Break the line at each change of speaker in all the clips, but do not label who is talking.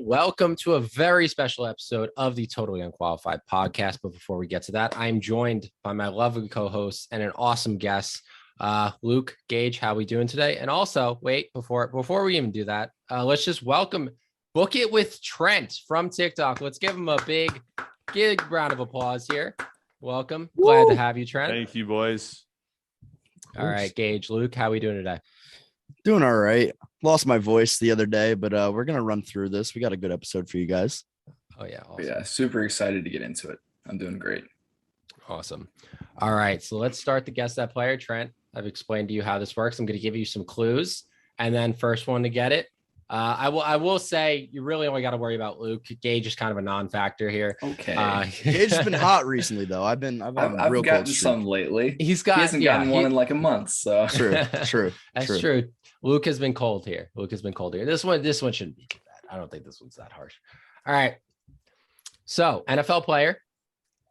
welcome to a very special episode of the Totally Unqualified podcast. But before we get to that, I'm joined by my lovely co-host and an awesome guest, Luke, Gage. How we doing today? And also, wait, before we even do that, let's just welcome Book It with Trent from TikTok. Let's give him a big round of applause here. Welcome. Glad to have you, Trent.
Thank you, boys.
All right, Gage, Luke, how we doing today?
Doing all right. Lost my voice the other day, but we're going to run through this. We got a good episode for you guys.
Oh, yeah. Awesome.
Yeah, super excited to get into it. I'm doing great.
Awesome. All right, so let's start the Guess That Player. Trent, I've explained to you how this works. I'm going to give you some clues, and then first one to get it. I will say you really only got to worry about Luke. Gage is kind of a non-factor here.
Okay.
Gage has been hot recently, though. I've
gotten some lately.
He
hasn't gotten one in like a month. So
true.
That's true. Luke has been cold here. This one shouldn't be too bad. I don't think this one's that harsh. All right. So NFL player,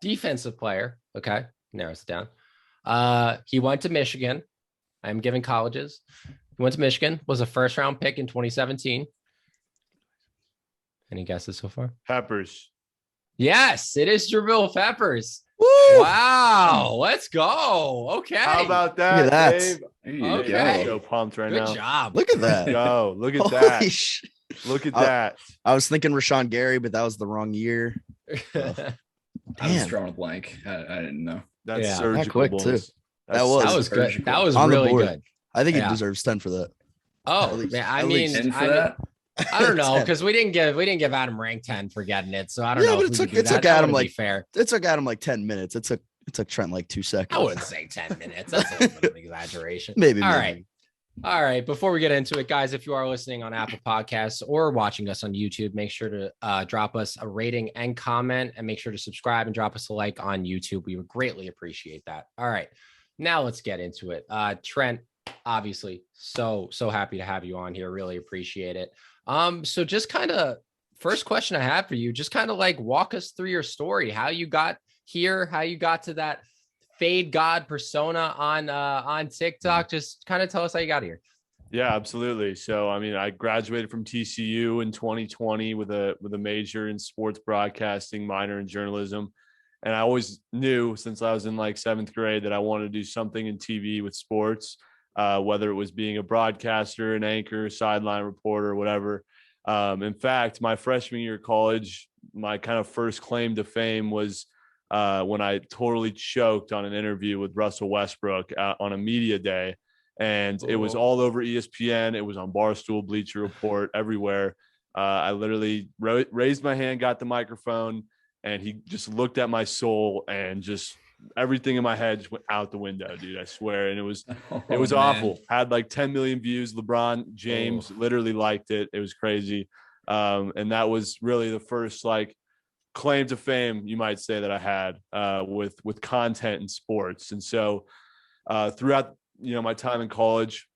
defensive player. Okay, narrows it down. He went to Michigan. I'm giving colleges. He went to Michigan, was a first-round pick in 2017. Any guesses so far?
Peppers.
Yes, it is Jabril Peppers.
Woo!
Wow, let's go. Okay.
How about that,
Look at that.
Dave?
Okay.
I'm so pumped right
Good
now.
job.
Look at that.
Go. Look at
Holy
that.
sh-
Look at that.
I was thinking Rashawn Gary, but that was the wrong year.
I was
Damn.
drawing a blank. I didn't know.
That's
Yeah.
surgical.
That quick,
boys.
too.
That's
That was-
That was good. That was
On the
really
board.
good.
I think
Yeah.
he deserves 10 for that.
Oh,
At least-
man, I
at
mean,
least.
And for that,
I don't know, because we didn't give Adam rank 10 for getting it. So I don't
Yeah,
know.
but
if
it
we
took-
could do
it took
that. That
Adam,
wouldn't be
like,
fair.
It took Adam like 10 minutes. It took Trent like 2 seconds.
I wouldn't say 10 minutes. That's a little bit of an exaggeration.
Maybe.
All right. Before we get into it, guys, if you are listening on Apple Podcasts or watching us on YouTube, make sure to drop us a rating and comment, and make sure to subscribe and drop us a like on YouTube. We would greatly appreciate that. All right. Now let's get into it. Trent, obviously, so happy to have you on here. Really appreciate it. So just kind of first question I have for you, just kind of like walk us through your story, how you got here, how you got to that Fade God persona on TikTok. Just kind of tell us how you got here.
Yeah, absolutely. So, I mean, I graduated from TCU in 2020 with a major in sports broadcasting, minor in journalism. And I always knew since I was in like 7th grade that I wanted to do something in TV with sports, whether it was being a broadcaster, an anchor, sideline reporter, whatever. In fact, my freshman year of college, my kind of first claim to fame was when I totally choked on an interview with Russell Westbrook on a media day. And it was all over ESPN. It was on Barstool, Bleacher Report, everywhere. I literally raised my hand, got the microphone, and he just looked at my soul, and just everything in my head just went out the window, dude. I swear. And it was awful. Had like 10 million views. LeBron James literally liked it. It was crazy. And that was really the first like claim to fame, you might say, that I had with content in sports. And so throughout my time in college,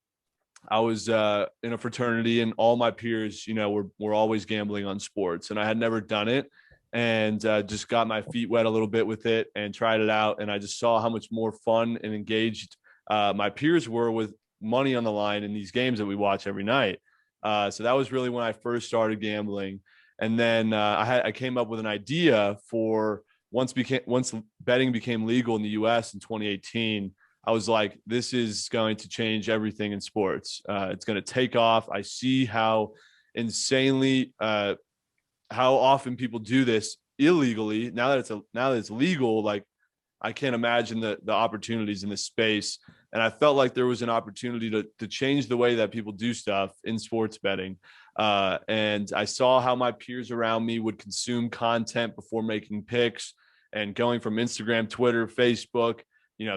I was in a fraternity, and all my peers were always gambling on sports, and I had never done it, and just got my feet wet a little bit with it and tried it out. And I just saw how much more fun and engaged my peers were with money on the line in these games that we watch every night. So that was really when I first started gambling. And then I came up with an idea for once betting became legal in the US in 2018. I was like, this is going to change everything in sports. It's going to take off. I see how insanely, how often people do this illegally. Now that it's legal, like I can't imagine the opportunities in this space. And I felt like there was an opportunity to change the way that people do stuff in sports betting. And I saw how my peers around me would consume content before making picks, and going from Instagram, Twitter, Facebook,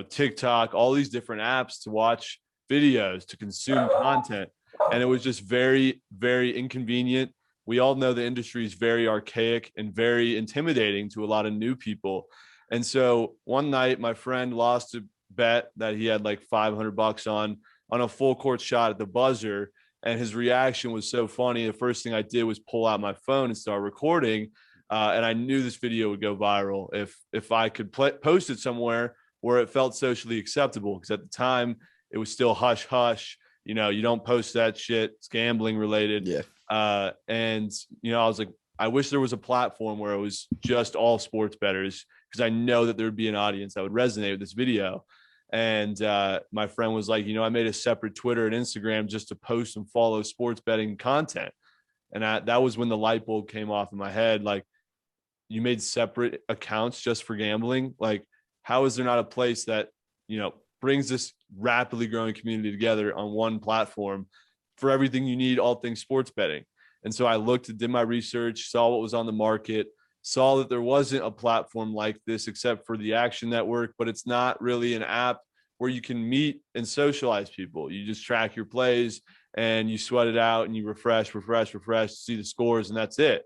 TikTok, all these different apps to watch videos, to consume content. And it was just very, very inconvenient. We all know the industry is very archaic and very intimidating to a lot of new people. And so one night my friend lost a bet that he had like $500 on a full court shot at the buzzer. And his reaction was so funny. The first thing I did was pull out my phone and start recording. And I knew this video would go viral if I could post it somewhere where it felt socially acceptable. Because at the time it was still hush hush. You don't post that shit. It's gambling related.
Yeah.
And, I was like, I wish there was a platform where it was just all sports bettors, because I know that there would be an audience that would resonate with this video. And my friend was like, I made a separate Twitter and Instagram just to post and follow sports betting content. And that was when the light bulb came off in my head. Like, you made separate accounts just for gambling. Like, how is there not a place that, brings this rapidly growing community together on one platform for everything you need, all things sports betting? And so I looked and did my research, saw what was on the market, saw that there wasn't a platform like this except for the Action Network, but it's not really an app where you can meet and socialize people. You just track your plays and you sweat it out and you refresh, see the scores, and that's it.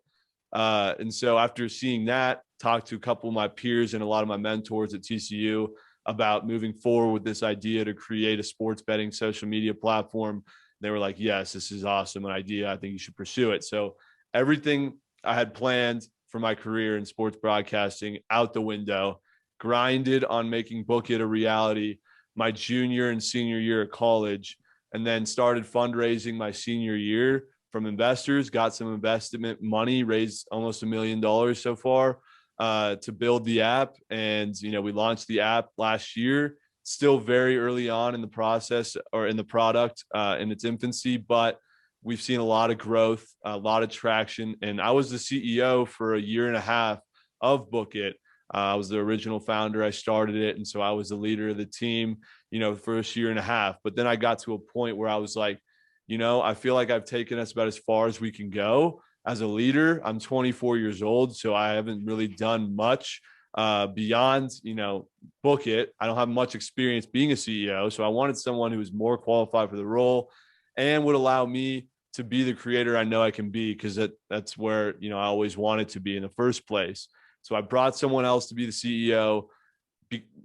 And so after seeing that, talked to a couple of my peers and a lot of my mentors at TCU about moving forward with this idea to create a sports betting social media platform. They were like, yes, this is awesome, an idea. I think you should pursue it. So everything I had planned for my career in sports broadcasting out the window, grinded on making BookIt a reality my junior and senior year of college, and then started fundraising my senior year from investors, got some investment money, raised almost $1 million so far to build the app. And, we launched the app last year, still very early on in the process or in the product in its infancy, but we've seen a lot of growth, a lot of traction. And I was the CEO for a year and a half of BookIt. I was the original founder. I started it. And so I was the leader of the team, the first year and a half. But then I got to a point where I was like, I feel like I've taken us about as far as we can go as a leader. I'm 24 years old, so I haven't really done much beyond, BookIt. I don't have much experience being a CEO. So I wanted someone who was more qualified for the role and would allow me to be the creator I know I can be, because that's where, I always wanted to be in the first place. So I brought someone else to be the CEO,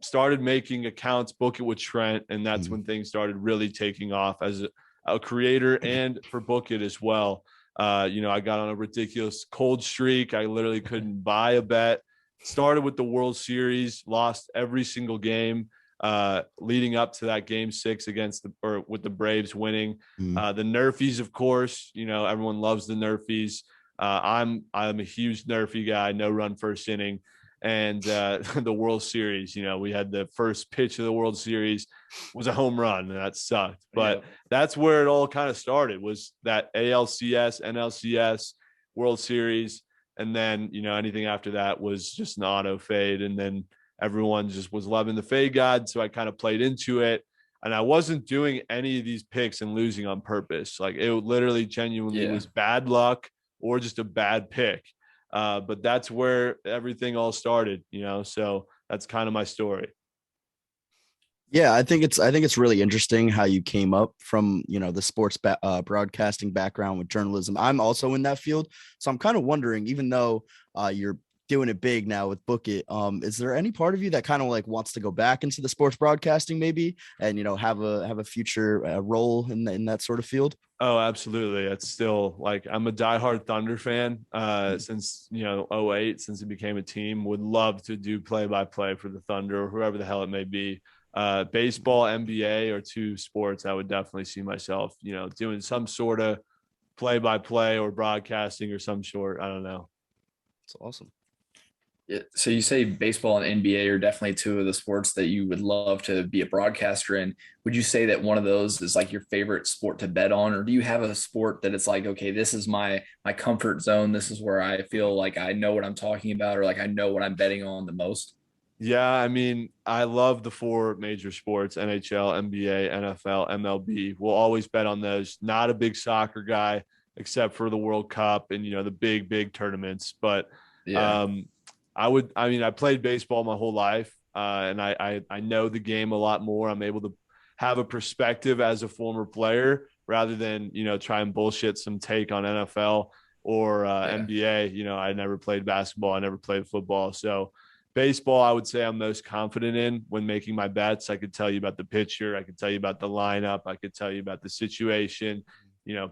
started making accounts, BookIt with Trent, and that's when things started really taking off as a creator and for BookIt as well. I got on a ridiculous cold streak. I literally couldn't buy a bet. Started with the World Series, lost every single game leading up to that game 6 with the Braves winning. The Nerfies, of course, everyone loves the Nerfies. I'm a huge Nerfie guy, no run first inning. And the World Series, we had the first pitch of the World Series was a home run, and that sucked. But that's where it all kind of started, was that ALCS, NLCS, World Series. And then, anything after that was just an auto fade. And then everyone just was loving the fade god. So I kind of played into it. And I wasn't doing any of these picks and losing on purpose. Like, it literally genuinely was bad luck or just a bad pick. But that's where everything all started, so that's kind of my story.
Yeah, I think it's really interesting how you came up from, the sports broadcasting background with journalism. I'm also in that field. So I'm kind of wondering, even though you're doing it big now with BookIt, is there any part of you that kind of like wants to go back into the sports broadcasting maybe and, have a future role in that sort of field?
Oh, absolutely. It's still like, I'm a diehard Thunder fan since, 2008, since it became a team. Would love to do play-by-play for the Thunder or whoever the hell it may be. Baseball, NBA are two sports I would definitely see myself, doing some sort of play-by-play or broadcasting or some sort. I don't know.
It's awesome.
Yeah, so you say baseball and NBA are definitely two of the sports that you would love to be a broadcaster in. Would you say that one of those is like your favorite sport to bet on, or do you have a sport that it's like, okay, this is my comfort zone, this is where I feel like I know what I'm talking about, or like I know what I'm betting on the most?
Yeah, I mean, I love the 4 major sports: NHL, NBA, NFL, MLB. We'll always bet on those. Not a big soccer guy, except for the World Cup and, the big tournaments. But I played baseball my whole life, and I know the game a lot more. I'm able to have a perspective as a former player rather than, try and bullshit some take on NFL or NBA. I never played basketball. I never played football. So baseball, I would say I'm most confident in when making my bets. I could tell you about the pitcher. I could tell you about the lineup. I could tell you about the situation,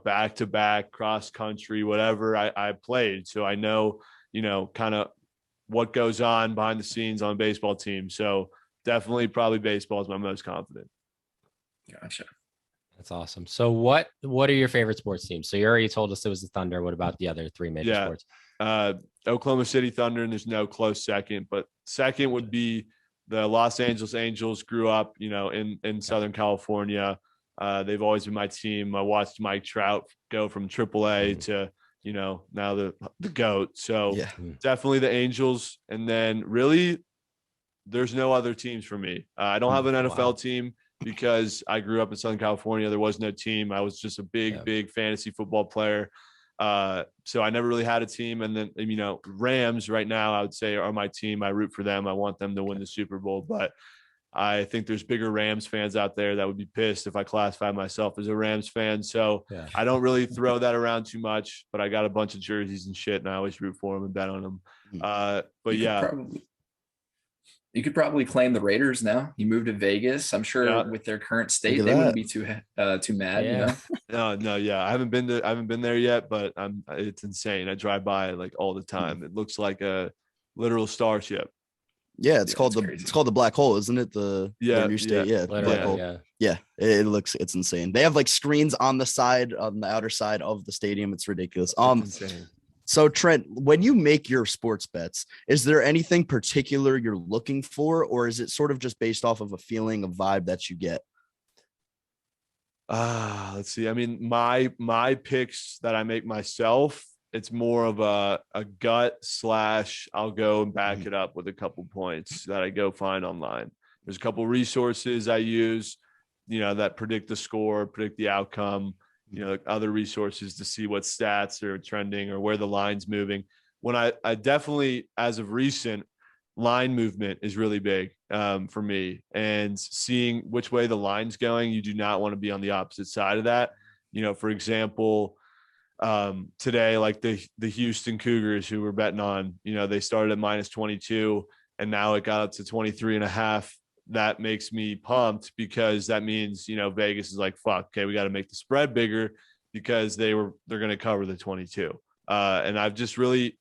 back to back, cross country, whatever I played. So I know, kind of what goes on behind the scenes on a baseball team. So definitely probably baseball is my most confident.
Gotcha.
That's awesome. So what are your favorite sports teams? So you already told us it was the Thunder. What about the other three major sports?
Oklahoma City Thunder, and there's no close second, but second would be the Los Angeles Angels. Grew up, in Southern California. They've always been my team. I watched Mike Trout go from AAA to, now the GOAT. So definitely the Angels. And then really there's no other teams for me. I don't have an NFL team because I grew up in Southern California. There was no team. I was just a big fantasy football player. So I never really had a team. And then, Rams right now, I would say are my team. I root for them. I want them to win the Super Bowl, but I think there's bigger Rams fans out there that would be pissed if I classify myself as a Rams fan. So I don't really throw that around too much, but I got a bunch of jerseys and shit, and I always root for them and bet on them. But
you could probably claim the Raiders now. You moved to Vegas. I'm sure with their current state, they wouldn't be too mad.
No. I haven't been there yet, but it's insane. I drive by like all the time. It looks like a literal starship.
Yeah, it's called the Black Hole, isn't it? The new state. Yeah, Black Hole. Yeah, it's insane. They have like screens on the outer side of the stadium. It's ridiculous.
It's insane.
So Trent, when you make your sports bets, is there anything particular you're looking for, or is it sort of just based off of a feeling, a vibe that you get?
Let's see. I mean, my picks that I make myself, it's more of a gut / I'll go and back it up with a couple points that I go find online. There's a couple resources I use, that predict the score, predict the outcome, other resources to see what stats are trending or where the line's moving. When I definitely, as of recent, line movement is really big for me, and seeing which way the line's going. You do not want to be on the opposite side of that. For example, today, like the Houston Cougars, who we're betting on, they started at -22 and now it got up to 23.5. That makes me pumped because that means, Vegas is like, fuck, okay, we got to make the spread bigger because they're going to cover the 22. And I've just really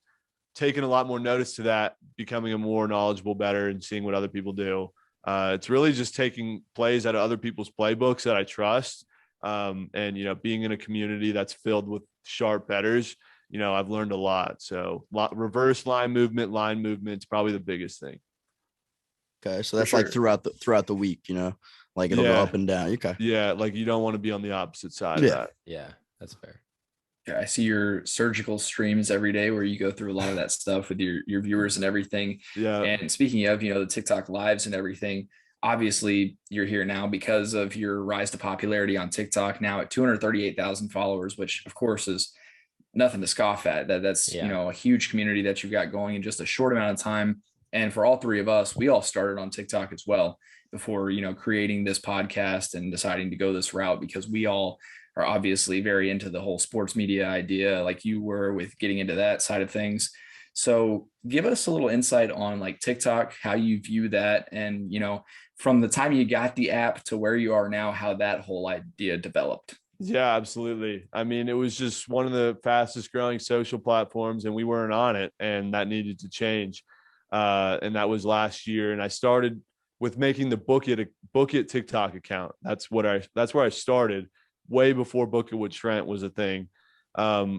taken a lot more notice to that, becoming a more knowledgeable better and seeing what other people do. It's really just taking plays out of other people's playbooks that I trust. And, being in a community that's filled with sharp bettors, I've learned a lot. So reverse line movement is probably the biggest thing.
Okay. So that's like throughout the week, like it'll go up and down. Okay.
Yeah. Like you don't want to be on the opposite side of that.
Yeah. That's fair.
Yeah, I see your surgical streams every day where you go through a lot of that stuff with your viewers and everything.
Yeah.
And speaking of, the TikTok lives and everything, obviously you're here now because of your rise to popularity on TikTok, now at 238,000 followers, which of course is nothing to scoff at. That's a huge community that you've got going in just a short amount of time. And for all three of us, we all started on TikTok as well before, creating this podcast and deciding to go this route, because we all are obviously very into the whole sports media idea, like you were with getting into that side of things. So give us a little insight on like TikTok, how you view that, and, from the time you got the app to where you are now, how that whole idea developed.
Yeah, absolutely. I mean, it was just one of the fastest growing social platforms and we weren't on it, and that needed to change. And that was last year. And I started with making the BookIt TikTok account. That's where I started, way before BookIt with Trent was a thing.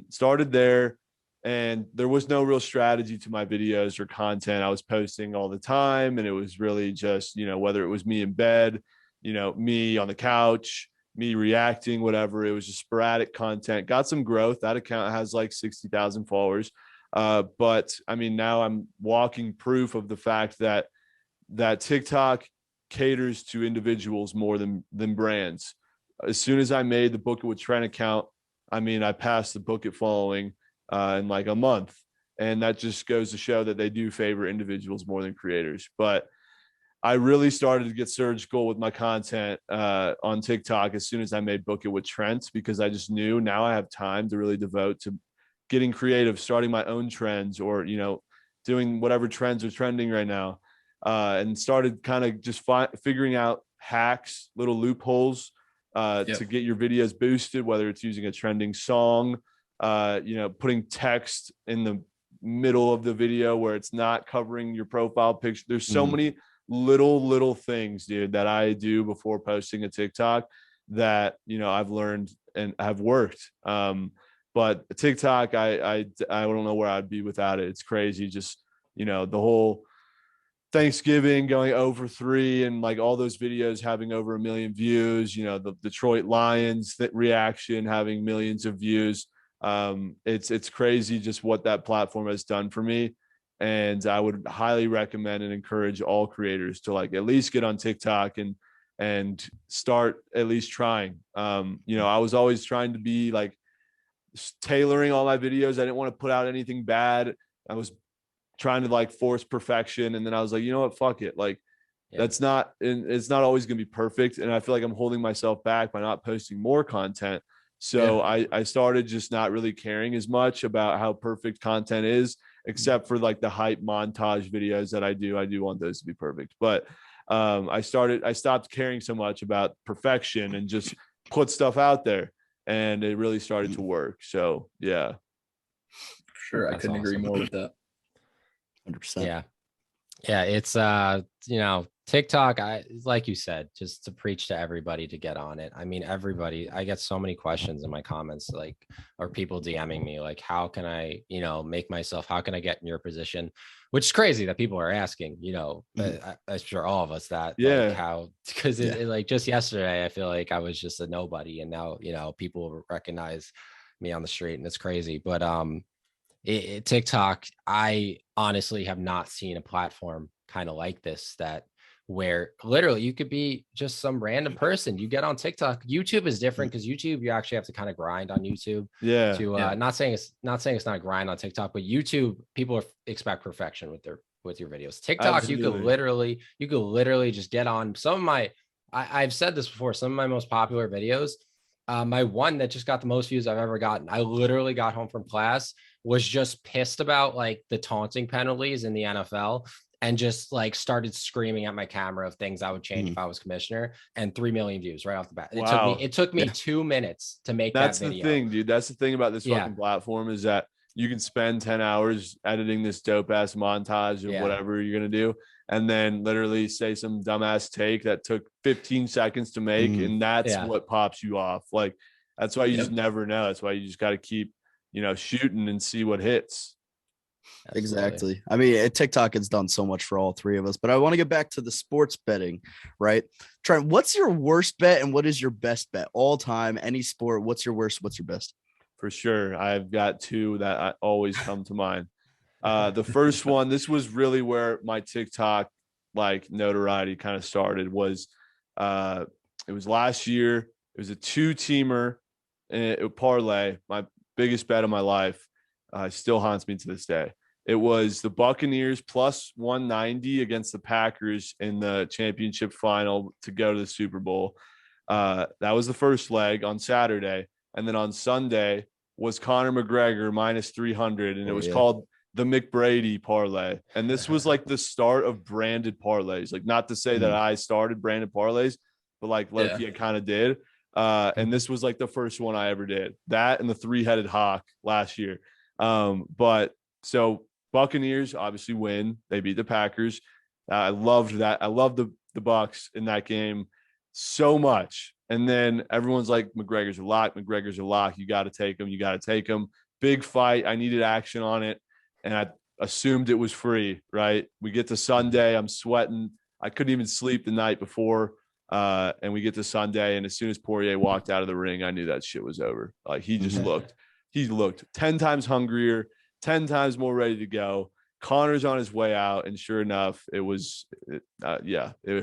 Started there, and there was no real strategy to my videos or content. I was posting all the time, and it was really just, whether it was me in bed, me on the couch, me reacting, whatever. It was just sporadic content. Got some growth. That account has like 60,000 followers. But I mean, now I'm walking proof of the fact that TikTok caters to individuals more than brands. As soon as I made the BookIt with Trent account, I mean, I passed the BookIt following in like a month. And that just goes to show that they do favor individuals more than creators. But I really started to get surgical with my content on TikTok as soon as I made BookIt with Trent, because I just knew now I have time to really devote to getting creative, starting my own trends, or, doing whatever trends are trending right now. And started kind of just figuring out hacks, little loopholes to get your videos boosted, whether it's using a trending song, putting text in the middle of the video where it's not covering your profile picture. There's so many little things, dude, that I do before posting a TikTok that, I've learned and have worked. But TikTok, I don't know where I'd be without it. It's crazy. Just, the whole Thanksgiving going over 3 and like all those videos having over 1 million views, the Detroit Lions reaction having millions of views. It's crazy just what that platform has done for me. And I would highly recommend and encourage all creators to like at least get on TikTok and start at least trying. I was always trying to be like tailoring all my videos. I didn't want to put out anything bad. I was trying to like force perfection. And then I was like, you know what, fuck it. Like it's not always going to be perfect. And I feel like I'm holding myself back by not posting more content. So I started just not really caring as much about how perfect content is, except for like the hype montage videos that I do. I do want those to be perfect, but I stopped caring so much about perfection and just put stuff out there, and it really started to work. So yeah.
Sure. I couldn't agree more with that.
100%.
Yeah. It's, TikTok, like you said, just to preach to everybody to get on it. I mean, everybody, I get so many questions in my comments, like, or people DMing me, like, how can I, make myself, how can I get in your position? Which is crazy that people are asking, but I'm sure all of us that, like, how, because it like just yesterday, I feel like I was just a nobody. And now, people recognize me on the street, and it's crazy. But, TikTok, I honestly have not seen a platform kind of like this, that where literally you could be just some random person. You get on TikTok. YouTube is different because YouTube, you actually have to kind of grind on YouTube. Not saying it's not a grind on TikTok, but YouTube, people expect perfection with your videos. TikTok, absolutely. you could literally just get on some of my, I've said this before, some of my most popular videos. My one that just got the most views I've ever gotten, I literally got home from class, was just pissed about like the taunting penalties in the NFL, and just like started screaming at my camera of things I would change if I was commissioner, and 3 million views right off the bat. It took me 2 minutes to make that video.
That's the thing, dude. That's the thing about this fucking platform, is that you can spend 10 hours editing this dope ass montage of whatever you're going to do, and then literally say some dumbass take that took 15 seconds to make. And that's what pops you off. Like, that's why you just never know. That's why you just got to keep, shooting and see what hits.
Absolutely. Exactly. I mean, TikTok has done so much for all three of us, but I want to get back to the sports betting, right? Trent, what's your worst bet and what is your best bet all time? Any sport, what's your worst? What's your best?
For sure. I've got 2 that always come to mind. The first one, this was really where my TikTok like notoriety kind of started, was it was last year. It was a 2-teamer parlay, my biggest bet of my life. Still haunts me to this day. It was the Buccaneers plus 190 against the Packers in the championship final to go to the Super Bowl. That was the first leg on Saturday. And then on Sunday was Conor McGregor minus 300. And it was called the McBrady parlay. And this was like the start of branded parlays. Like, not to say that I started branded parlays, but like low-key I kind of did. And this was like the first one I ever did. That and the 3-headed hawk last year. But so Buccaneers obviously win. They beat the Packers. I loved that. I loved the Bucs in that game so much. And then everyone's like, McGregor's a lock. McGregor's a lock. You got to take him. You got to take him. Big fight. I needed action on it. And I assumed it was free, right? We get to Sunday. I'm sweating. I couldn't even sleep the night before. And we get to Sunday. And as soon as Poirier walked out of the ring, I knew that shit was over. Like, he just looked 10 times hungrier, 10 times more ready to go. Connor's on his way out, and sure enough, it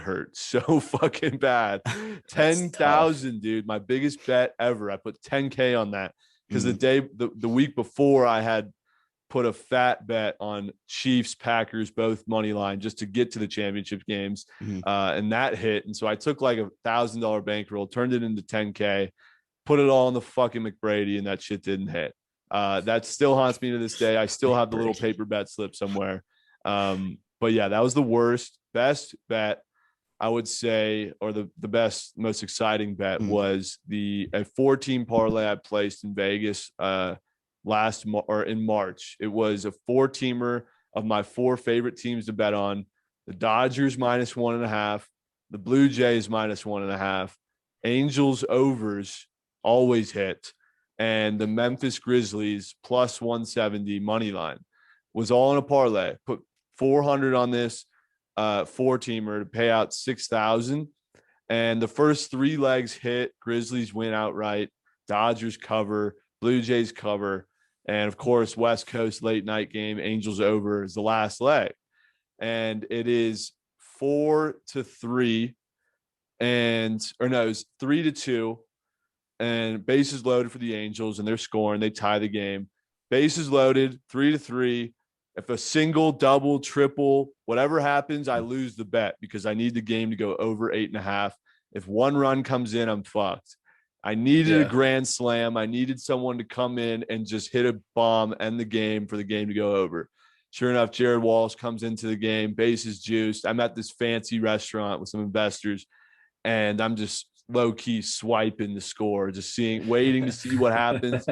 hurt so fucking bad. 10,000, dude, my biggest bet ever. I put 10K on that because the week before I had put a fat bet on Chiefs, Packers, both money line, just to get to the championship games, and that hit. And so I took like $1,000 bankroll, turned it into 10K. Put it all on the fucking McBrady, and that shit didn't hit. That still haunts me to this day. I still have the little paper bet slip somewhere. But yeah, that was the worst. Best bet, I would say, or the best, most exciting bet was a 4-team parlay I placed in Vegas in March. It was a 4-teamer of my 4 favorite teams to bet on: the Dodgers minus 1.5, the Blue Jays minus 1.5, Angels overs always hit, and the Memphis Grizzlies plus 170 money line was all in a parlay. Put 400 on this 4-teamer to pay out 6,000. And the first 3 legs hit. Grizzlies win outright. Dodgers cover. Blue Jays cover. And of course, West Coast late night game, Angels over is the last leg. And it is 4-3 it's 3-2 and bases loaded for the Angels, and they're scoring. They tie the game. Bases loaded, 3-3. If a single, double, triple, whatever happens, I lose the bet because I need the game to go over 8.5. If one run comes in, I'm fucked. I needed a grand slam. I needed someone to come in and just hit a bomb, end the game for the game to go over. Sure enough, Jared Walsh comes into the game, bases juiced. I'm at this fancy restaurant with some investors, and I'm just low-key swiping the score, just waiting to see what happens.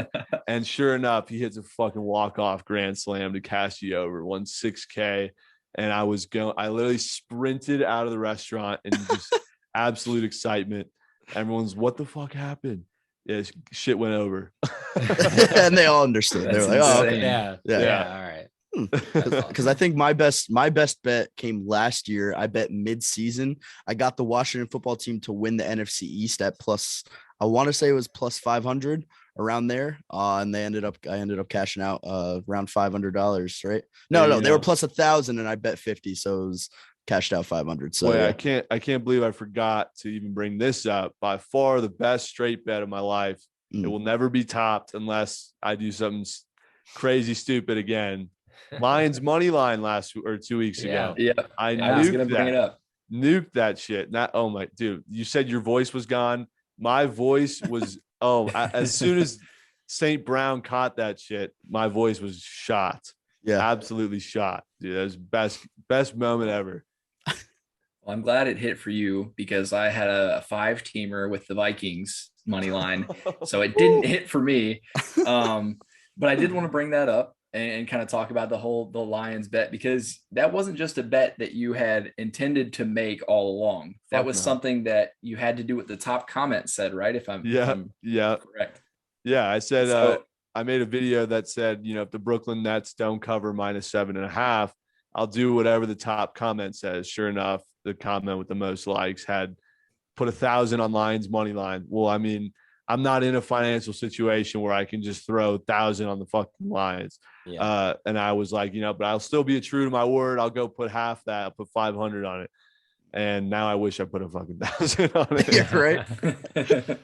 And sure enough, he hits a fucking walk-off grand slam to cash you over, won $6K. And I literally sprinted out of the restaurant in just absolute excitement. Everyone's, what the fuck happened? Yeah, shit went over.
And they all understood. They were like, oh, okay.
Yeah. All right.
Because I think my best bet came last year. I bet mid-season. I got the Washington football team to win the NFC East at plus, I want to say it was plus 500 around there. And I ended up cashing out around $500, right? No, they were plus 1,000 and I bet 50. So it was cashed out 500. So
I can't believe I forgot to even bring this up. By far the best straight bet of my life. It will never be topped unless I do something crazy stupid again. Lions money line 2 weeks ago.
Yeah. I was gonna bring it up.
Nuked that shit. Oh my dude, you said your voice was gone. My voice was as soon as St. Brown caught that shit, my voice was shot. Yeah, absolutely shot. Dude, that was best moment ever.
Well, I'm glad it hit for you because I had a 5-teamer with the Vikings money line, so it didn't hit for me. But I did want to bring that up and kind of talk about the Lions bet, because that wasn't just a bet that you had intended to make all along. That was something that you had to do what the top comment said, right? If I'm correct.
Yeah, I said I made a video that said, if the Brooklyn Nets don't cover -7.5, I'll do whatever the top comment says. Sure enough, the comment with the most likes had put 1,000 on Lions money line. Well, I mean, I'm not in a financial situation where I can just throw 1,000 on the fucking Lions. Yeah. And I was like, but I'll still be true to my word. I'll go put half that. I'll put 500 on it. And now I wish I put a fucking 1,000 on it.
Yeah, right.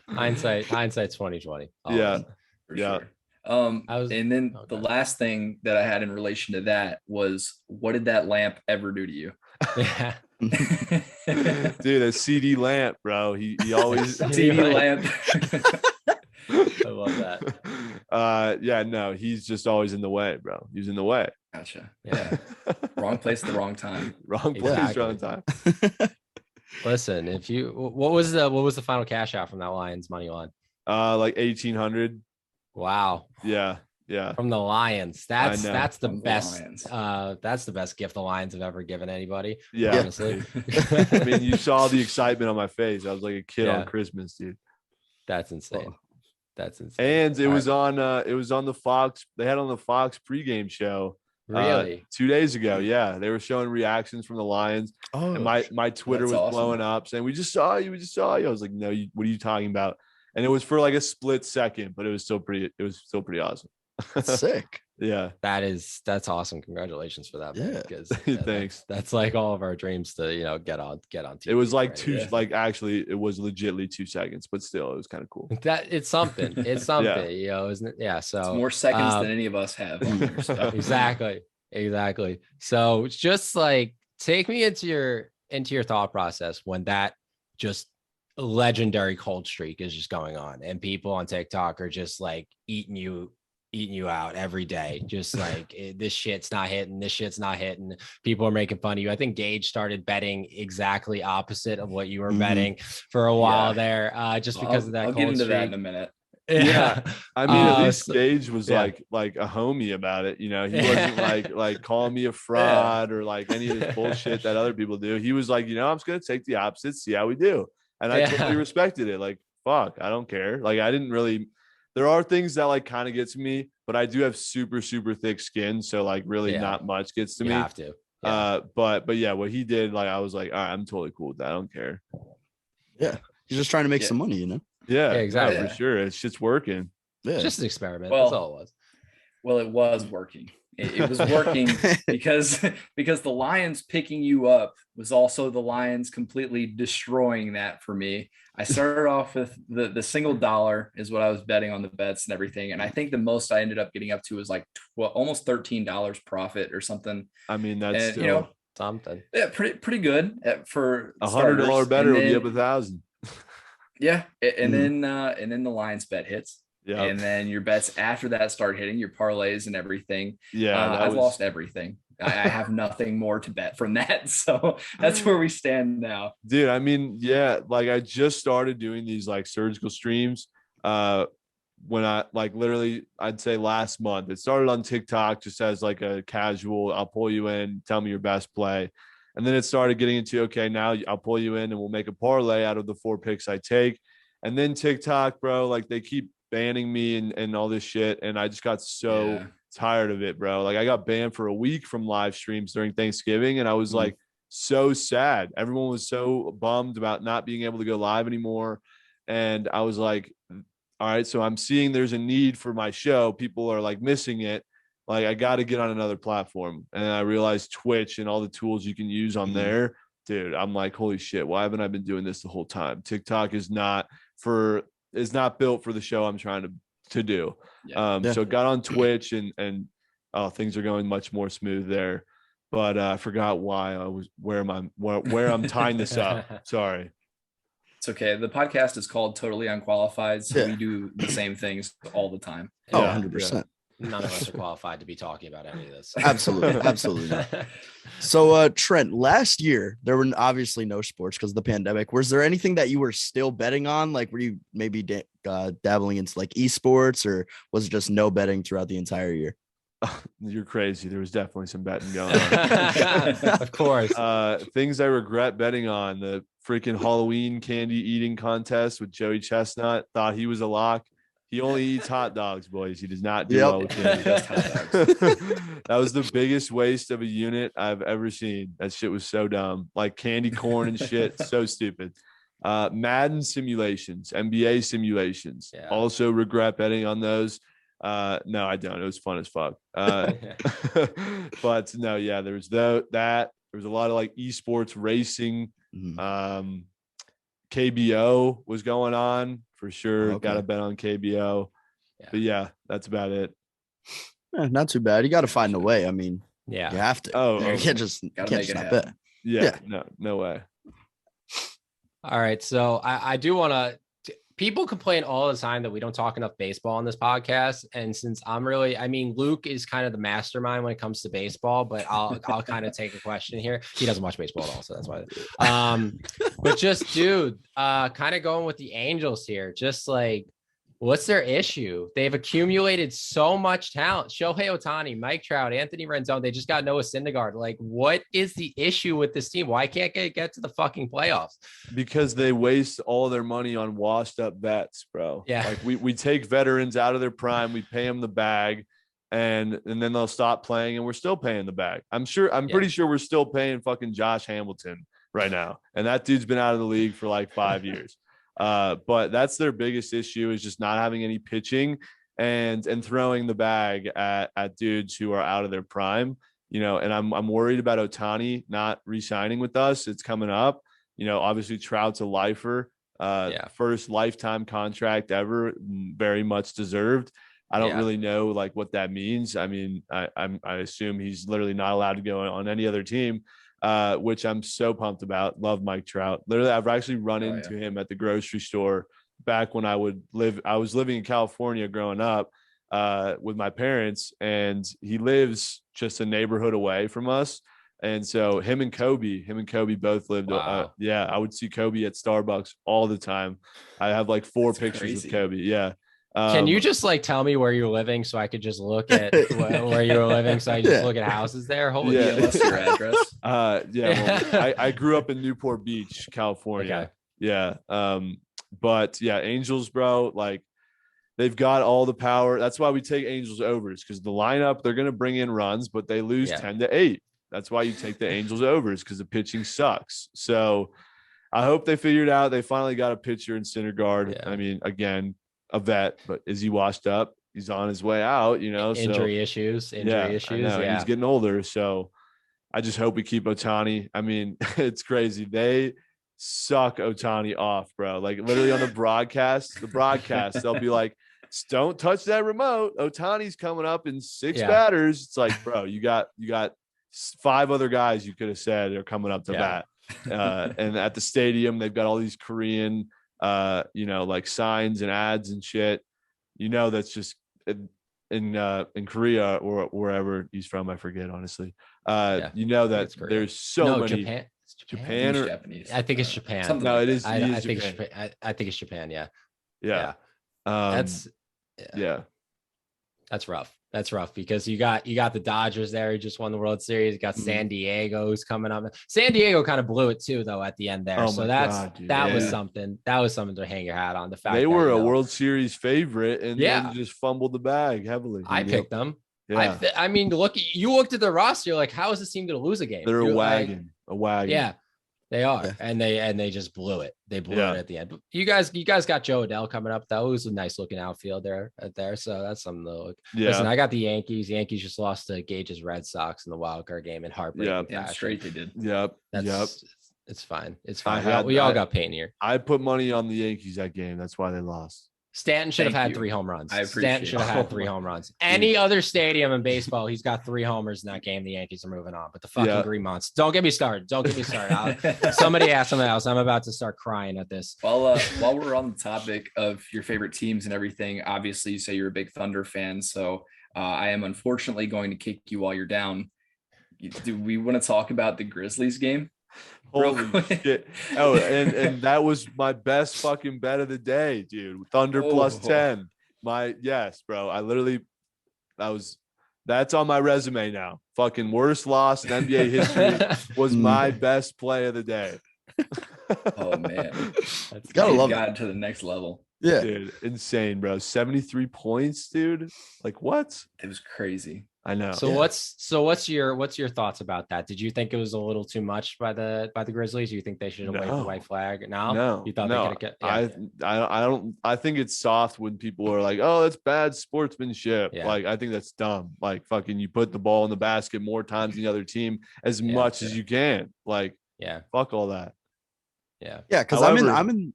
Hindsight's 2020.
Yeah.
For sure. The last thing that I had in relation to that was, what did that lamp ever do to you?
Yeah.
Dude, a CD lamp, bro. He always
CD lamp.
I love that.
He's just always in the way, bro. He's in the way.
Gotcha. Yeah. Wrong place at the wrong time.
Wrong place, wrong time.
Listen, what was the final cash out from that Lions money line?
Like 1,800.
Wow.
Yeah.
From the Lions. That's the best.
Lions.
That's the best gift the Lions have ever given anybody.
Yeah.
Honestly.
I mean, you saw the excitement on my face. I was like a kid on Christmas, dude.
That's insane. That's insane.
And it was on the Fox. They had on the Fox pregame show.
Really?
2 days ago. Yeah. They were showing reactions from the Lions. Oh, and my Twitter was blowing up saying, we just saw you. I was like, no, what are you talking about? And it was for like a split second, but it was still pretty awesome.
That's sick.
Yeah.
That's awesome. Congratulations for that.
Yeah.
Because
thanks.
That's like all of our dreams to, get on TV.
It was like actually it was legitimately 2 seconds, but still it was kind of cool.
It's something. It's something, isn't it? Yeah. So
it's more seconds than any of us have on there, so.
Exactly. So it's just like, take me into your thought process when that just legendary cold streak is just going on and people on TikTok are just like eating you out every day, just like this shit's not hitting, people are making fun of you. I think Gage started betting exactly opposite of what you were betting for a while there, just because of that.
I'll
cold
get into
streak.
that in a minute.
Yeah. I mean, at least Gage was like a homie about it. He wasn't like calling me a fraud or like any of this bullshit that other people do. He was like, I'm just gonna take the opposite, see how we do. And I totally respected it. Like, fuck, I don't care. Like, I didn't really, there are things that like kind of get to me, but I do have super, super thick skin. So like really not much gets to me.
You have to. Yeah.
But yeah, what he did, like, I was like, all right, I'm totally cool with that. I don't care.
Yeah. He's just trying to make some money, you know?
Yeah,
exactly.
For sure. It's just working.
Yeah.
Just an experiment. That's all it was.
Well, it was working. It was working because the Lions picking you up was also the Lions completely destroying that for me. I started off with the single dollar is what I was betting on the bets and everything. And I think the most I ended up getting up to was like almost $13 profit or something.
I mean, that's still,
you know,
something.
Yeah, pretty good for
$100 better would be up 1,000.
Yeah. And then the Lions bet hits.
Yeah.
And then your bets after that start hitting, your parlays and everything.
Yeah.
I've lost everything. I have nothing more to bet from that. So that's where we stand now.
Dude, I mean, yeah, like I just started doing these like surgical streams when I like literally I'd say last month. It started on TikTok just as like a casual, I'll pull you in, tell me your best play. And then it started getting into, okay, now I'll pull you in and we'll make a parlay out of the 4 picks I take. And then TikTok, bro, like they keep banning me and all this shit. And I just got so tired of it, bro. Like I got banned for a week from live streams during Thanksgiving. And I was like so sad. Everyone was so bummed about not being able to go live anymore. And I was like, all right, so I'm seeing there's a need for my show. People are like missing it. Like I got to get on another platform. And I realized Twitch and all the tools you can use on there. Dude, I'm like, holy shit, why haven't I been doing this the whole time? TikTok is not built for the show I'm trying to do. So got on Twitch and things are going much more smooth there. But I forgot why I was where I'm tying this up. Sorry.
It's okay. The podcast is called Totally Unqualified. So we do the same things all the time.
Oh, 100%.
None of us are qualified to be talking about any of this.
Absolutely not. So Trent, last year there were obviously no sports because of the pandemic. Was there anything that you were still betting on? Like were you maybe dabbling into like esports, or was it just no betting throughout the entire year?
You're crazy. There was definitely some betting going on.
Of course.
Things I regret betting on: the freaking Halloween candy eating contest with Joey Chestnut. Thought he was a lock. He only eats hot dogs, boys. He does not do well with candy. That was the biggest waste of a unit I've ever seen. That shit was so dumb. Like candy corn and shit. So stupid. Madden simulations, NBA simulations. Yeah. Also regret betting on those. No, I don't. It was fun as fuck. But no, yeah, there was that. There was a lot of like esports racing. KBO was going on for sure. Okay. Got to bet on KBO. Yeah. But yeah, that's about it.
Not too bad. You got to find a way. I mean, you have to. You can't just not bet.
Yeah. No way.
All right. So I do want to. People complain all the time that we don't talk enough baseball on this podcast. And since Luke is kind of the mastermind when it comes to baseball, but I'll kind of take a question here. He doesn't watch baseball at all, so that's why. But just, dude, kind of going with the Angels here, just like, what's their issue? They've accumulated so much talent. Shohei Ohtani, Mike Trout, Anthony Rendon. They just got Noah Syndergaard. Like, what is the issue with this team? Why can't they get to the fucking playoffs?
Because they waste all their money on washed up vets, bro.
Yeah.
Like we take veterans out of their prime, we pay them the bag, and then they'll stop playing, and we're still paying the bag. I'm pretty sure we're still paying fucking Josh Hamilton right now, and that dude's been out of the league for like 5 years. But that's their biggest issue, is just not having any pitching and throwing the bag at dudes who are out of their prime, and I'm worried about Ohtani not re-signing with us. It's coming up, obviously Trout's a lifer, first lifetime contract ever, very much deserved. I don't really know like what that means. I mean, I assume he's literally not allowed to go on any other team. Which I'm so pumped about. Love Mike Trout. Literally, I've actually run into him at the grocery store back when I was living in California growing up with my parents, and he lives just a neighborhood away from us. And so him and Kobe both lived.
Wow.
I would see Kobe at Starbucks all the time. I have like 4 pictures of Kobe. Yeah.
Can you just like tell me where you're living so I could just look at where you were living? So I just look at houses there.
What's your address?
Well, I grew up in Newport Beach, California. Yeah. But yeah, Angels, bro, like they've got all the power. That's why we take Angels overs, because the lineup, they're going to bring in runs, but they lose 10-8. That's why you take the Angels overs, because the pitching sucks. So I hope they figured out. They finally got a pitcher in Syndergaard.
Yeah.
I mean, again, a vet, but is he washed up? He's on his way out, you know.
Injury issues. I know.
He's getting older. So I just hope we keep Ohtani. I mean, it's crazy. They suck Ohtani off, bro. Like literally on the broadcast, they'll be like, don't touch that remote. Ohtani's coming up in 6 batters. It's like, bro, you got 5 other guys you could have said are coming up to bat. And at the stadium, they've got all these Korean, like signs and ads and shit. You know, that's just in Korea or wherever he's from. I forget, honestly. You know that there's so many. Japan or
Japanese.
I think it's Japan.
Something no, like it is.
I think it's Japan. I think it's Japan. Yeah. That's rough. That's rough because you got the Dodgers there who just won the World Series. You got San Diego's coming up. San Diego kind of blew it too, though, at the end there.
Oh
so that was something. That was something to hang your hat on. The fact
they were a World Series favorite and then just fumbled the bag heavily.
I picked them. Yeah. I mean, you looked at the roster. You're like, how is this team going to lose a game?
They're a wagon. Yeah.
They are, and they just blew it. They blew it at the end. But you guys got Joe Adele coming up. That was a nice looking outfield there. So that's something to look. Yeah. Listen, I got the Yankees. The Yankees just lost to Gage's Red Sox in the wild card game in heartbreaking.
Yeah, straight they did.
Yep.
It's fine. It's fine. We all got pain here.
I put money on the Yankees that game. That's why they lost.
Stanton should have had 3 home runs. Stanton should have had 3 home runs. Any other stadium in baseball, he's got 3 homers in that game. The Yankees are moving on. But the fucking Green Monsters. Don't get me started. Somebody ask something else. I'm about to start crying at this.
Well, while we're on the topic of your favorite teams and everything, obviously you say you're a big Thunder fan. So I am unfortunately going to kick you while you're down. Do we want to talk about the Grizzlies game?
Holy shit. Oh, and that was my best fucking bet of the day, dude. Thunder plus 10. Yes, bro. I literally that's on my resume now. Fucking worst loss in NBA history was my best play of the day.
Oh man.
That's gotta love
it to the next level.
Yeah.
Dude, insane, bro. 73 points, dude. Like what?
It was crazy.
I know.
So what's your thoughts about that? Did you think it was a little too much by the Grizzlies? Do you think they should have waved the white flag? No. You thought they could get
I think it's soft when people are like, "Oh, that's bad sportsmanship." Yeah. Like I think that's dumb. Like fucking you put the ball in the basket more times than the other team as much as you can. Like fuck all that.
Yeah.
Yeah, cuz I'm in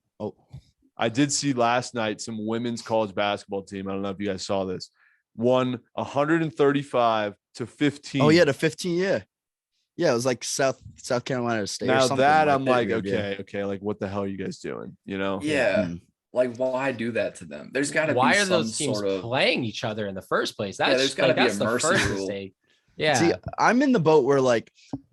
I did see last night some women's college basketball team. I don't know if you guys saw this. Won 135 to 15.
Oh yeah, to 15. Yeah, it was like South Carolina State.
Now
or something
that I'm like, okay, like what the hell are you guys doing? You know?
Yeah. Like why do that to them? There's got to be
why are those teams playing each other in the first place?
There's got to be a mercy rule.
Mistake. Yeah.
See, I'm in the boat where like,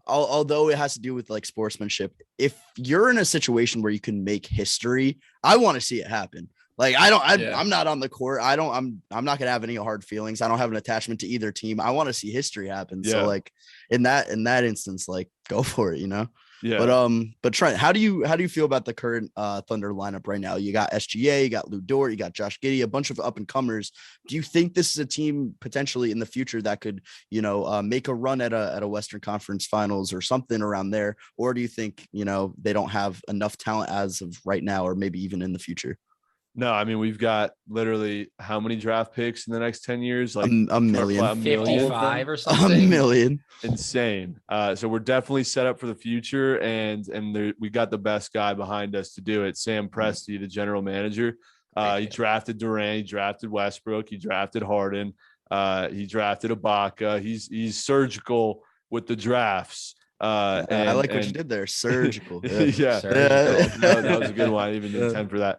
although it has to do with like sportsmanship, if you're in a situation where you can make history, I want to see it happen. Like I'm not on the court. I'm not gonna have any hard feelings. I don't have an attachment to either team. I want to see history happen. Yeah. So like in that instance, like go for it, you know? Yeah. But Trent, how do you feel about the current Thunder lineup right now? You got SGA, you got Lou Dort, you got Josh Giddey, a bunch of up and comers. Do you think this is a team potentially in the future that could, make a run at a Western Conference Finals or something around there? Or do you think, they don't have enough talent as of right now, or maybe even in the future?
No, I mean, we've got literally how many draft picks in the next 10 years? Like
a million,
55 or something.
A million.
Insane. So we're definitely set up for the future. And we got the best guy behind us to do it. Sam Presti, the general manager. He drafted Durant, he drafted Westbrook, he drafted Harden, he drafted Ibaka. He's surgical with the drafts.
I like what you did there. Surgical.
Yeah.
Surgical.
That was a good one. I even did 10 for that.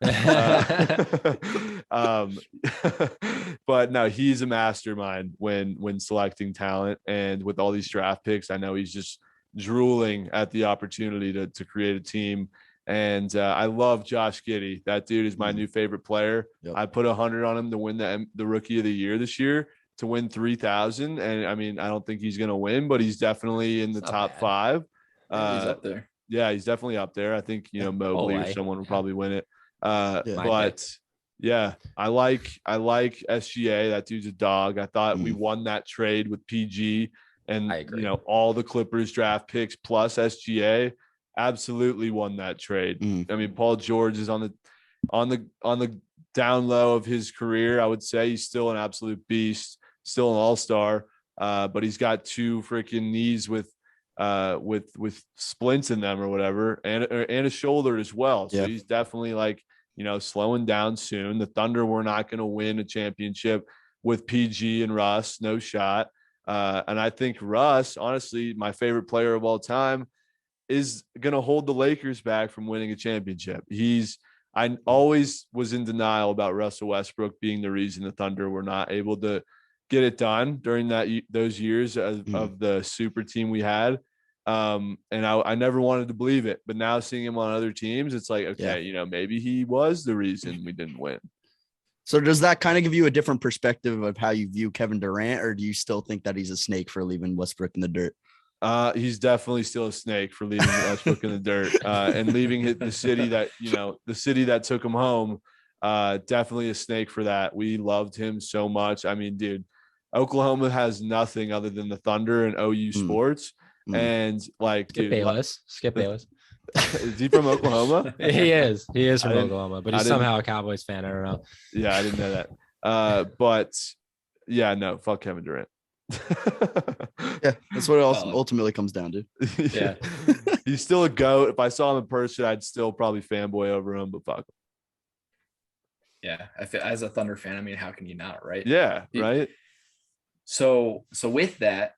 But no, he's a mastermind when selecting talent, and with all these draft picks, I know he's just drooling at the opportunity to create a team. And I love Josh Giddey. That dude is my new favorite player. Yep. I put 100 on him to win the Rookie of the Year this year, to win 3,000. And I mean, I don't think he's going to win, but he's definitely in the top 5.
He's up there.
Yeah, he's definitely up there. I think, Mobley or someone will probably win it. But yeah, I like SGA. That dude's a dog. I thought we won that trade with PG and, all the Clippers draft picks plus SGA. Absolutely won that trade. I mean, Paul George is on the down low of his career. I would say he's still an absolute beast, still an all-star. But he's got 2 freaking knees with splints in them or whatever, and a shoulder as well. So he's definitely like, slowing down soon. The Thunder were not going to win a championship with PG and Russ, no shot. And I think Russ, honestly, my favorite player of all time, is going to hold the Lakers back from winning a championship. I always was in denial about Russell Westbrook being the reason the Thunder were not able to get it done during those years of the super team we had. And I never wanted to believe it, but now seeing him on other teams, it's like, okay, maybe he was the reason we didn't win.
So does that kind of give you a different perspective of how you view Kevin Durant, or do you still think that he's a snake for leaving Westbrook in the dirt?
He's definitely still a snake for leaving Westbrook in the dirt, and leaving the city that took him home. Definitely a snake for that. We loved him so much. I mean, dude, Oklahoma has nothing other than the Thunder and OU sports. And like,
Skip Bayless.
Is he from Oklahoma?
He is from Oklahoma, but he's somehow a Cowboys fan. I don't know.
Yeah, I didn't know that. But yeah, no, fuck Kevin Durant.
Yeah, that's what it ultimately comes down to.
Yeah. He's still a GOAT. If I saw him in person, I'd still probably fanboy over him, but fuck him.
Yeah, I feel, as a Thunder fan, I mean, how can you not, right?
Yeah, right.
So with that,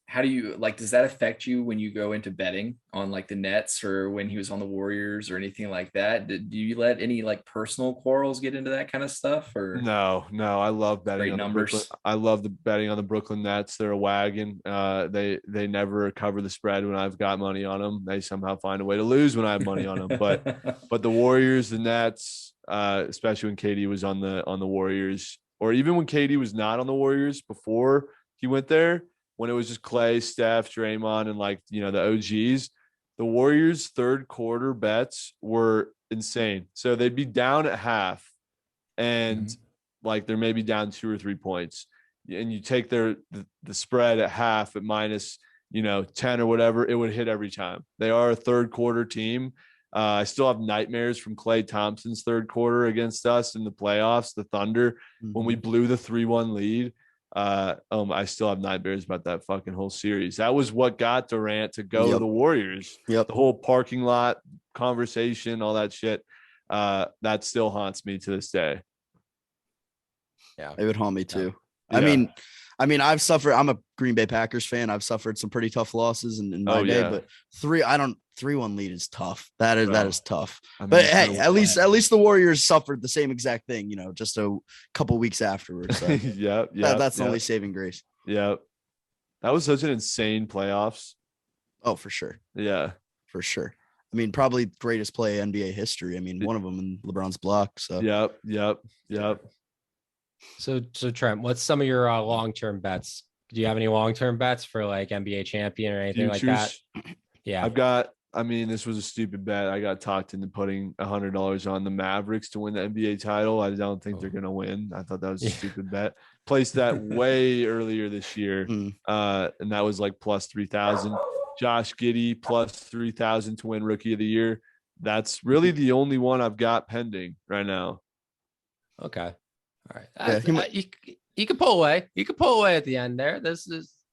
how do you does that affect you when you go into betting on like the Nets or when he was on the Warriors or anything like that? Do you let any like personal quarrels get into that kind of stuff? Or
no, I love betting on
numbers.
I love the betting on the Brooklyn Nets. They're a wagon. They never cover the spread when I've got money on them. They somehow find a way to lose when I have money on them. But the Warriors, the Nets, especially when KD was on the Warriors, or even when KD was not on the Warriors before he went there, when it was just Clay, Steph, Draymond, and the OGs, the Warriors' third quarter bets were insane. So they'd be down at half, and they're maybe down 2 or 3 points, and you take the spread at half at minus 10 or whatever, it would hit every time. They are a third quarter team. I still have nightmares from Klay Thompson's third quarter against us in the playoffs, the Thunder, when we blew the 3-1 lead. I still have nightmares about that fucking whole series. That was what got Durant to go to the Warriors. The whole parking lot conversation, all that shit. That still haunts me to this day.
Yeah, it would haunt me too. Yeah. I mean, I've suffered. I'm a Green Bay Packers fan. I've suffered some pretty tough losses in my day, but 3-1 lead is tough. That is tough. But hey, at least the Warriors suffered the same exact thing, just a couple weeks afterwards. So that's the only saving grace.
Yeah. That was such an insane playoffs.
Oh, for sure.
Yeah.
For sure. I mean, probably greatest play in NBA history. I mean, one of them in LeBron's block. So
Yep.
So
Trent, what's some of your long-term bets? Do you have any long-term bets for like NBA champion or anything like that? Yeah,
this was a stupid bet. I got talked into putting $100 on the Mavericks to win the NBA title. I don't think they're going to win. I thought that was a stupid bet. Placed that way earlier this year. And that was like plus 3,000. Josh Giddey plus 3,000 to win Rookie of the Year. That's really the only one I've got pending right now.
Okay. All right. You could pull away. You could pull away at the end there. There's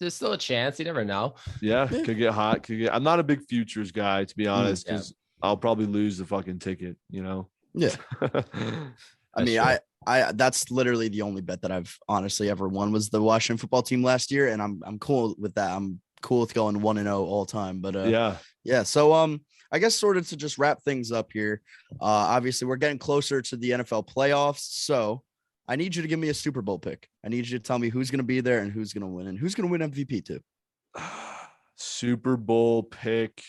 still a chance. You never know.
Yeah, could get hot. I'm not a big futures guy, to be honest, because I'll probably lose the fucking ticket,
Yeah. I mean, I that's literally the only bet that I've honestly ever won was the Washington football team last year, and I'm cool with that. I'm cool with going 1-0 all time. But yeah. So I guess sort of to just wrap things up here. Obviously, we're getting closer to the NFL playoffs, so I need you to give me a Super Bowl pick. I need you to tell me who's going to be there and who's going to win, and who's going to win MVP too.
Super Bowl pick.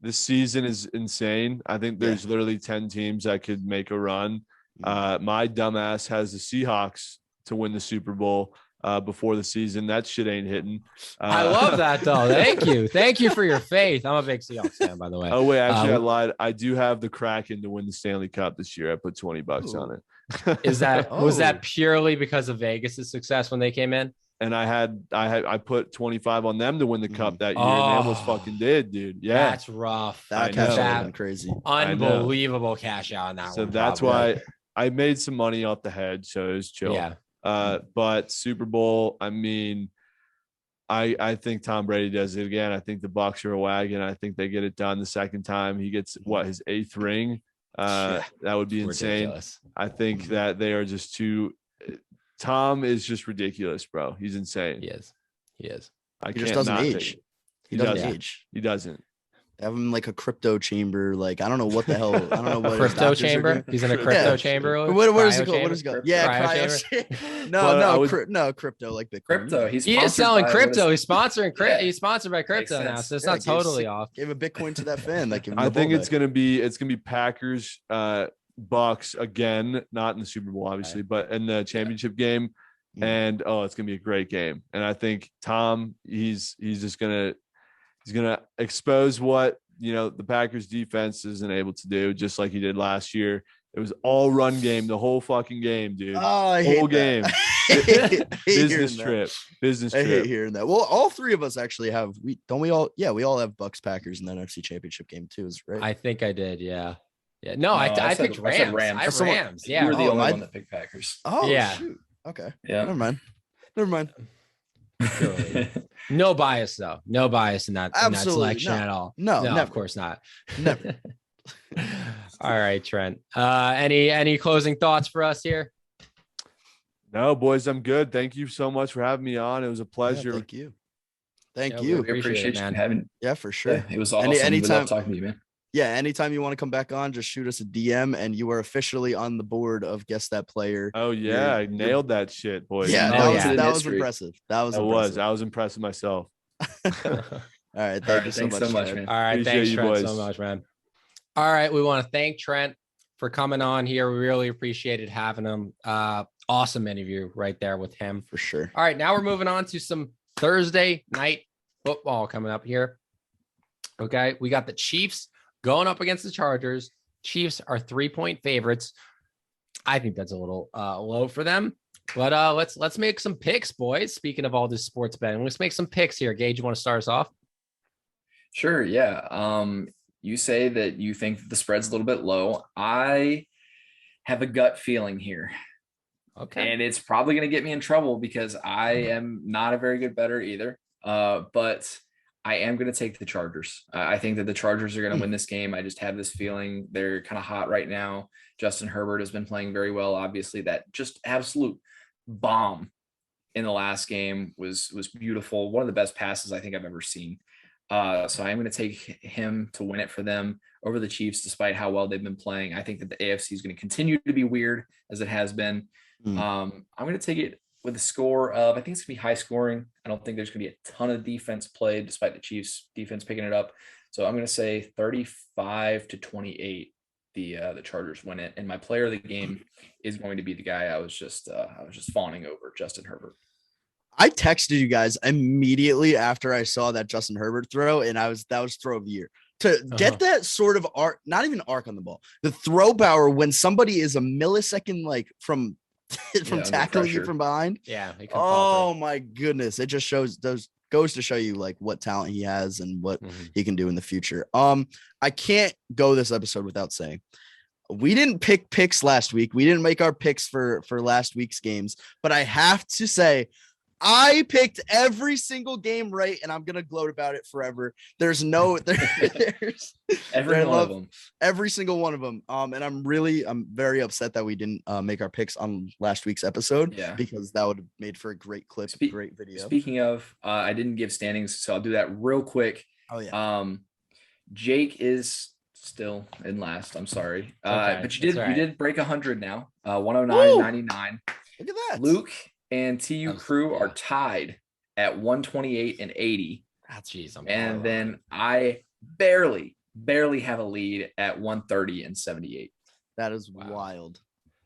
This season is insane. I think there's literally 10 teams that could make a run. My dumbass has the Seahawks to win the Super Bowl. before the season. That shit ain't hitting.
I love that though. Thank you for your faith. I'm a big Seahawks fan, by the way.
Oh wait, actually I lied. I do have the Kraken to win the Stanley Cup this year. I put $20 on it.
Was that purely because of Vegas's success when they came in?
And I put 25 on them to win the cup that year, and they almost fucking did, dude. Yeah,
that's rough.
That cash out been crazy.
Unbelievable cash out on that
so
one.
So that's why I made some money off the hedge, so it was chill.
Yeah.
But Super Bowl, I mean, I think Tom Brady does it again. I think the Bucs are a wagon. I think they get it done the second time. He gets his 8th ring. That would be insane.
Ridiculous.
I think that they are just too. Tom is just ridiculous, bro. He's insane.
He is.
He just doesn't age. He doesn't age.
He doesn't.
Have him like a crypto chamber. Like, I don't know what the hell. I don't know what
crypto chamber. He's in a crypto chamber.
What is it called? What is it called? Yeah, cryo. No, crypto like Bitcoin.
Crypto.
He is selling crypto. He's sponsoring crypto. He's sponsored by crypto now, so it's not totally off.
Give a Bitcoin to that fan. Like,
I think it's gonna be Packers, Bucks again, not in the Super Bowl, obviously, but in the championship game. And it's gonna be a great game. And I think Tom, he's gonna expose what the Packers defense isn't able to do, just like he did last year. It was all run game the whole fucking game, dude. Whole game. Business trip.
I hate hearing that. Well, all three of us actually have. We all have Bucks Packers in the NFC Championship game too, is right?
I think I did. Yeah. No, I picked Rams. I have Rams. Yeah.
You were the only one that picked Packers.
Oh, yeah. Shoot. Okay.
Yeah.
Never mind.
No bias though. No bias in that selection at all.
No,
of course not.
Never.
All right, Trent. Any closing thoughts for us here?
No, boys, I'm good. Thank you so much for having me on. It was a pleasure.
Thank you.
We appreciate you having.
Yeah, for sure.
Yeah, it was awesome. Anytime talking to you, man.
Yeah, anytime you want to come back on, just shoot us a DM, and you are officially on the board of Guess That Player.
Oh yeah, I nailed that shit, boys.
Yeah, that was impressive. I
was impressed with myself.
All right, thank you so much, man.
All right, thanks, Trent, so much, man. All right, we want to thank Trent for coming on here. We really appreciated having him. Awesome interview right there with him.
For sure.
All right, now we're moving on to some Thursday night football coming up here. Okay, we got the Chiefs going up against the Chargers. Chiefs are 3-point favorites. I think that's a little low for them. But let's make some picks, boys. Speaking of all this sports betting, let's make some picks here. Gage, you want to start us off?
Sure, yeah. You say that you think that the spread's a little bit low. I have a gut feeling here.
Okay.
And it's probably going to get me in trouble because I am not a very good bettor either. But I am going to take the Chargers. I think that the Chargers are going to win this game. I just have this feeling they're kind of hot right now. Justin Herbert has been playing very well. Obviously, that just absolute bomb in the last game was beautiful. One of the best passes I think I've ever seen. So I'm going to take him to win it for them over the Chiefs, despite how well they've been playing. I think that the AFC is going to continue to be weird as it has been. I'm going to take it with a score of, I think it's going to be high scoring. I don't think there's going to be a ton of defense played, despite the Chiefs defense picking it up. So I'm going to say 35-28. The Chargers win it, and my player of the game is going to be the guy I was just fawning over, Justin Herbert.
I texted you guys immediately after I saw that Justin Herbert throw, and that was throw of the year. To get that sort of arc, not even arc on the ball, the throw power when somebody is a millisecond like from tackling you from behind.
Yeah.
Oh my goodness. It just goes to show you like what talent he has and what he can do in the future. I can't go this episode without saying we didn't pick picks last week. We didn't make our picks for last week's games, but I have to say I picked every single game right, and I'm gonna gloat about it forever. There's every single one of them. And I'm very upset that we didn't make our picks on last week's episode. Because that would have made for a great clip, great video.
Speaking of, I didn't give standings, so I'll do that real quick.
Oh yeah.
Jake is still in last. I'm sorry, but you did break 100 now. 109.99.
Look at that.
Luke and TU Crew are tied at 128 and 80.
Jeez,
and then I barely have a lead at 130 and 78.
That is wild.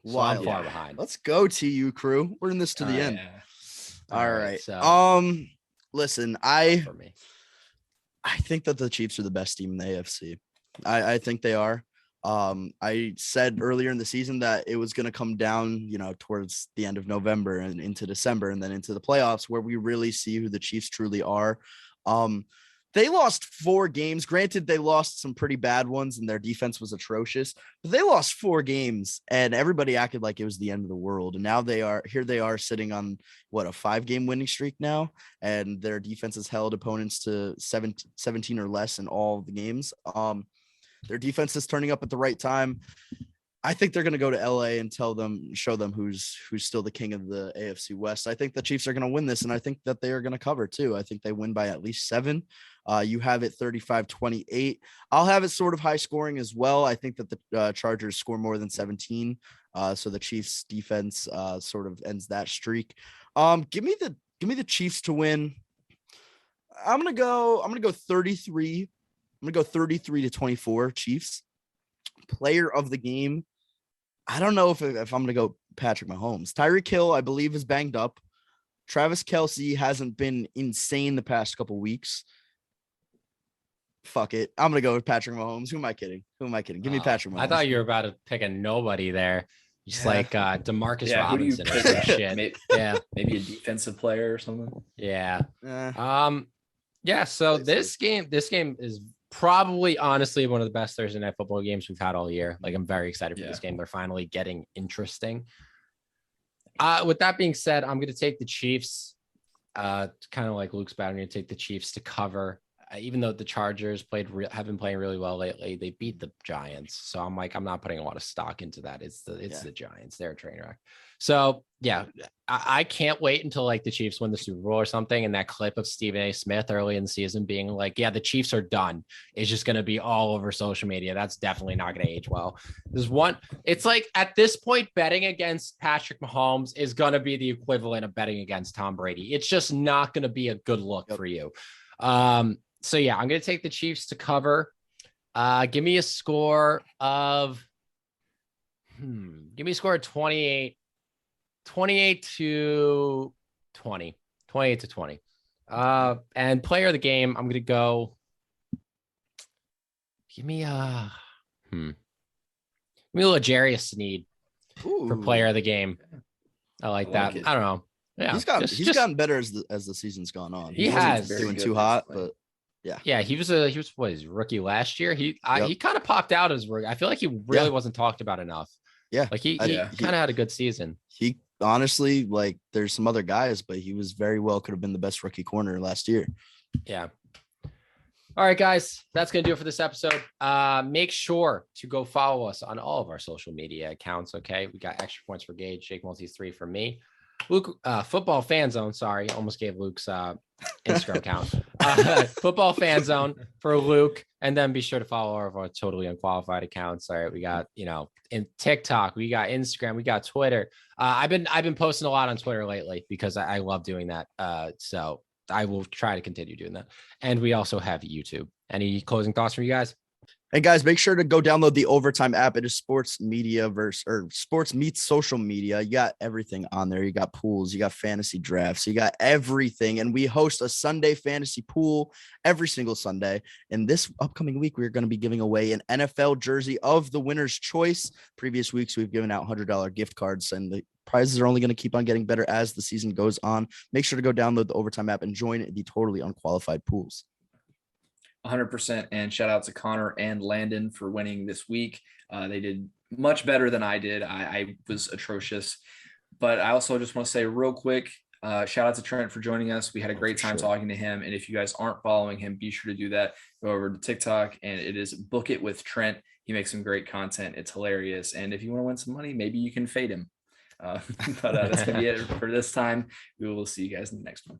So I'm far behind.
Let's go, TU Crew. We're in this to the end.
Yeah.
All right.
So
Listen, I
for me.
think that the Chiefs are the best team in the AFC. I think they are. I said earlier in the season that it was going to come down, towards the end of November and into December and then into the playoffs where we really see who the Chiefs truly are. They lost 4 games. Granted, they lost some pretty bad ones and their defense was atrocious, but they lost 4 games and everybody acted like it was the end of the world. And now they are sitting on a 5-game winning streak now. And their defense has held opponents to 17 or less in all the games. Their defense is turning up at the right time. I think they're going to go to LA and show them who's still the king of the AFC West. I think the Chiefs are going to win this, and I think that they are going to cover too. I think they win by at least 7. You have it 35-28. I'll have it sort of high scoring as well. I think that the Chargers score more than 17. So the Chiefs defense sort of ends that streak. Give me the Chiefs to win. I'm going to go 33. I'm going to go 33-24 Chiefs. Player of the game. I don't know if I'm going to go Patrick Mahomes. Tyreek Hill, I believe, is banged up. Travis Kelce hasn't been insane the past couple weeks. Fuck it. I'm going to go with Patrick Mahomes. Who am I kidding? Give me Patrick Mahomes.
I thought you were about to pick a nobody there. Just like Demarcus Robinson or
pick
some shit.
Maybe a defensive player or something.
Yeah. So this game is probably honestly one of the best Thursday night football games we've had all year. Like, I'm very excited for this game. They're finally getting interesting. With that being said, I'm going to take the Chiefs. Kind of like Luke's bet, I'm going to take the Chiefs to cover. Even though the Chargers have been playing really well lately, they beat the Giants. So I'm not putting a lot of stock into that. It's the Giants. They're a train wreck. So yeah, I can't wait until like the Chiefs win the Super Bowl or something. And that clip of Stephen A. Smith early in the season being like, yeah, the Chiefs are done. It's just going to be all over social media. That's definitely not going to age well. It's like at this point, betting against Patrick Mahomes is going to be the equivalent of betting against Tom Brady. It's just not going to be a good look for you. So yeah, I'm going to take the Chiefs to cover. Give me a score of 28 to 20. And player of the game, I'm going to go. Give me a little Jarius Sneed for player of the game. I like that. I don't know. Yeah, he's gotten better as the season's gone on.
He
has
doing too hot, but
yeah, he was his rookie last year. He kind of popped out as rookie. I feel like he really wasn't talked about enough. Yeah, like he kind of had a good season.
He honestly, like, there's some other guys, but he was very well could have been the best rookie corner last year.
Yeah. All right, guys, that's going to do it for this episode. Make sure to go follow us on all of our social media accounts. Okay. We got Extra Points for Gage, Jake Multis 3 for me. Luke, Football Fan Zone. Sorry, almost gave Luke's Instagram account. Football Fan Zone for Luke, and then be sure to follow all of our Totally Unqualified accounts. All right, we got in TikTok, we got Instagram, we got Twitter. I've been posting a lot on Twitter lately because I love doing that. So I will try to continue doing that. And we also have YouTube. Any closing thoughts from you guys?
And guys, make sure to go download the Overtime app. It is sports media sports meets social media. You got everything on there. You got pools, you got fantasy drafts, you got everything. And we host a Sunday fantasy pool every single Sunday. And this upcoming week, we're going to be giving away an NFL jersey of the winner's choice. Previous weeks, we've given out $100 gift cards, and the prizes are only going to keep on getting better as the season goes on. Make sure to go download the Overtime app and join the Totally Unqualified pools.
100%. And shout out to Connor and Landon for winning this week. They did much better than I did. I was atrocious, but I also just want to say real quick, shout out to Trent for joining us. We had a great time talking to him. And if you guys aren't following him, be sure to do that. Go over to TikTok, and it is Book It with Trent. He makes some great content. It's hilarious. And if you want to win some money, maybe you can fade him. But that's going to be it for this time. We will see you guys in the next one.